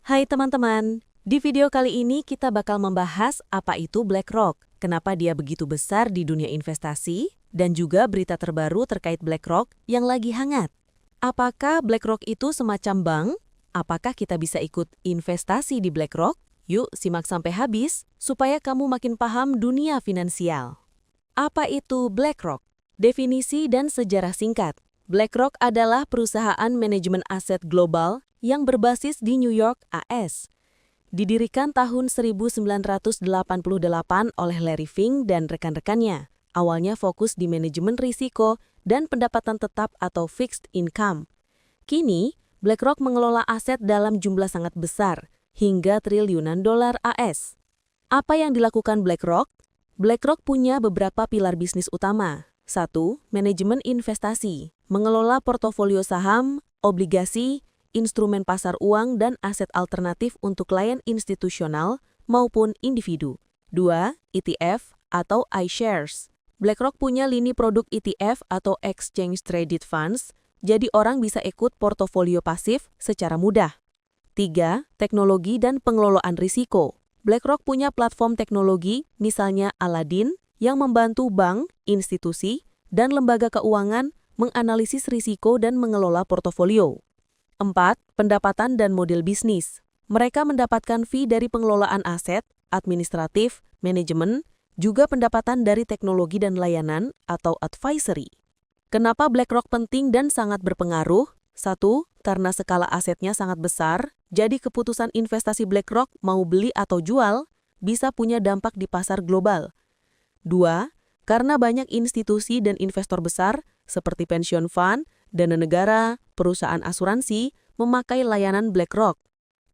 Hai teman-teman, di video kali ini kita bakal membahas apa itu BlackRock, kenapa dia begitu besar di dunia investasi, dan juga berita terbaru terkait BlackRock yang lagi hangat. Apakah BlackRock itu semacam bank? Apakah kita bisa ikut investasi di BlackRock? Yuk simak sampai habis, supaya kamu makin paham dunia finansial. Apa itu BlackRock? Definisi dan sejarah singkat. BlackRock adalah perusahaan manajemen aset global yang berbasis di New York, AS. Didirikan tahun 1988 oleh Larry Fink dan rekan-rekannya. Awalnya fokus di manajemen risiko dan pendapatan tetap atau fixed income. Kini, BlackRock mengelola aset dalam jumlah sangat besar, hingga triliunan dolar AS. Apa yang dilakukan BlackRock? BlackRock punya beberapa pilar bisnis utama. 1. Manajemen investasi, mengelola portofolio saham, obligasi, instrumen pasar uang, dan aset alternatif untuk klien institusional maupun individu. 2. ETF atau iShares. BlackRock punya lini produk ETF atau Exchange Traded Funds, jadi orang bisa ikut portofolio pasif secara mudah. 3. Teknologi dan pengelolaan risiko. BlackRock punya platform teknologi, misalnya Aladdin, yang membantu bank, institusi, dan lembaga keuangan menganalisis risiko dan mengelola portofolio. 4. Pendapatan dan model bisnis. Mereka mendapatkan fee dari pengelolaan aset, administratif, manajemen, juga pendapatan dari teknologi dan layanan atau advisory. Kenapa BlackRock penting dan sangat berpengaruh? 1. Karena skala asetnya sangat besar, jadi keputusan investasi BlackRock mau beli atau jual bisa punya dampak di pasar global. 2. Karena banyak institusi dan investor besar seperti pensiun fund, dana negara, perusahaan asuransi memakai layanan BlackRock.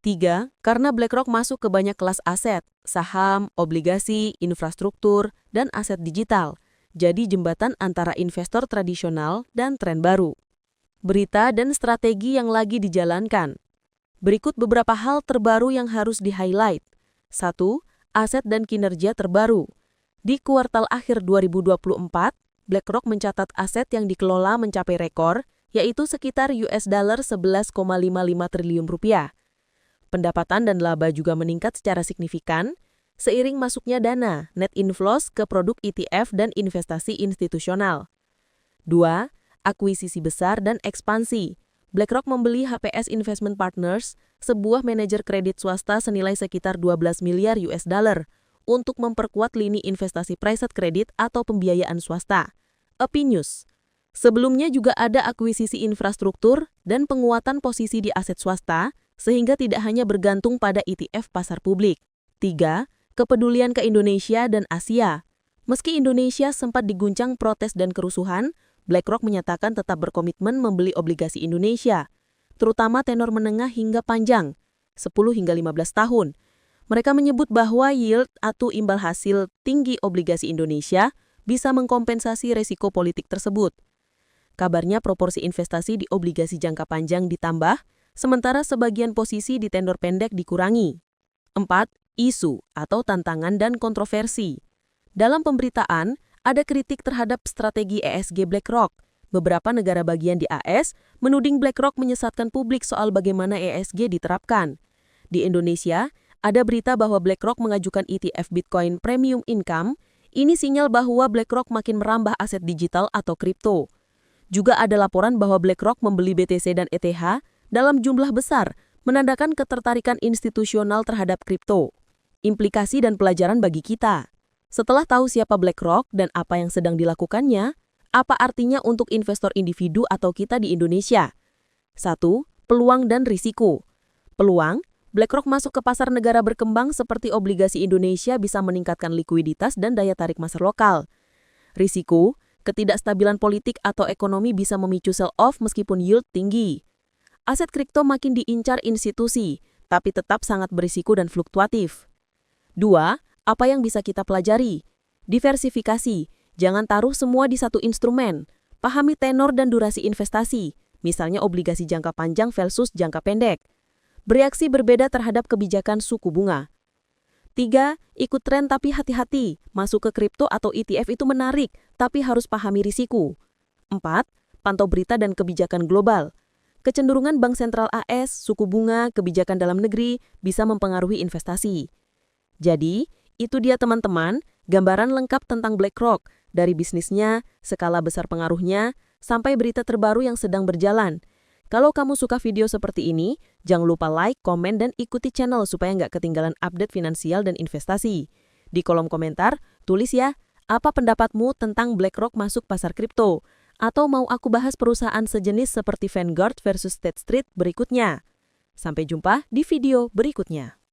3. Karena BlackRock masuk ke banyak kelas aset, saham, obligasi, infrastruktur, dan aset digital. Jadi jembatan antara investor tradisional dan tren baru. Berita dan strategi yang lagi dijalankan. Berikut beberapa hal terbaru yang harus di-highlight. 1. Aset dan kinerja terbaru. Di kuartal akhir 2024, BlackRock mencatat aset yang dikelola mencapai rekor, yaitu sekitar $11,55 triliun. Pendapatan dan laba juga meningkat secara signifikan, seiring masuknya dana net inflows ke produk ETF dan investasi institusional. 2. Akuisisi besar dan ekspansi. BlackRock membeli HPS Investment Partners, sebuah manajer kredit swasta senilai sekitar $12 miliar untuk memperkuat lini investasi private credit atau pembiayaan swasta. Opinius. Sebelumnya juga ada akuisisi infrastruktur dan penguatan posisi di aset swasta, sehingga tidak hanya bergantung pada ETF pasar publik. 3. Kepedulian ke Indonesia dan Asia. Meski Indonesia sempat diguncang protes dan kerusuhan, BlackRock menyatakan tetap berkomitmen membeli obligasi Indonesia, terutama tenor menengah hingga panjang, 10 hingga 15 tahun. Mereka menyebut bahwa yield atau imbal hasil tinggi obligasi Indonesia bisa mengkompensasi resiko politik tersebut. Kabarnya proporsi investasi di obligasi jangka panjang ditambah, sementara sebagian posisi di tenor pendek dikurangi. 4. Isu atau tantangan dan kontroversi. Dalam pemberitaan, ada kritik terhadap strategi ESG BlackRock. Beberapa negara bagian di AS menuding BlackRock menyesatkan publik soal bagaimana ESG diterapkan. Di Indonesia, ada berita bahwa BlackRock mengajukan ETF Bitcoin Premium Income. Ini sinyal bahwa BlackRock makin merambah aset digital atau kripto. Juga ada laporan bahwa BlackRock membeli BTC dan ETH dalam jumlah besar, menandakan ketertarikan institusional terhadap kripto. Implikasi dan pelajaran bagi kita. Setelah tahu siapa BlackRock dan apa yang sedang dilakukannya, apa artinya untuk investor individu atau kita di Indonesia? 1. Peluang dan risiko. Peluang, BlackRock masuk ke pasar negara berkembang seperti obligasi Indonesia bisa meningkatkan likuiditas dan daya tarik pasar lokal. Risiko, ketidakstabilan politik atau ekonomi bisa memicu sell-off meskipun yield tinggi. Aset kripto makin diincar institusi, tapi tetap sangat berisiko dan fluktuatif. 2. Apa yang bisa kita pelajari? Diversifikasi, jangan taruh semua di satu instrumen. Pahami tenor dan durasi investasi, misalnya obligasi jangka panjang versus jangka pendek. Bereaksi berbeda terhadap kebijakan suku bunga. 3. Ikut tren tapi hati-hati. Masuk ke kripto atau ETF itu menarik, tapi harus pahami risiko. 4. Pantau berita dan kebijakan global. Kecenderungan Bank Sentral AS, suku bunga, kebijakan dalam negeri bisa mempengaruhi investasi. Jadi, itu dia teman-teman, gambaran lengkap tentang BlackRock, dari bisnisnya, skala besar pengaruhnya, sampai berita terbaru yang sedang berjalan. Kalau kamu suka video seperti ini, jangan lupa like, komen, dan ikuti channel supaya nggak ketinggalan update finansial dan investasi. Di kolom komentar, tulis ya, apa pendapatmu tentang BlackRock masuk pasar kripto? Atau mau aku bahas perusahaan sejenis seperti Vanguard versus State Street berikutnya? Sampai jumpa di video berikutnya.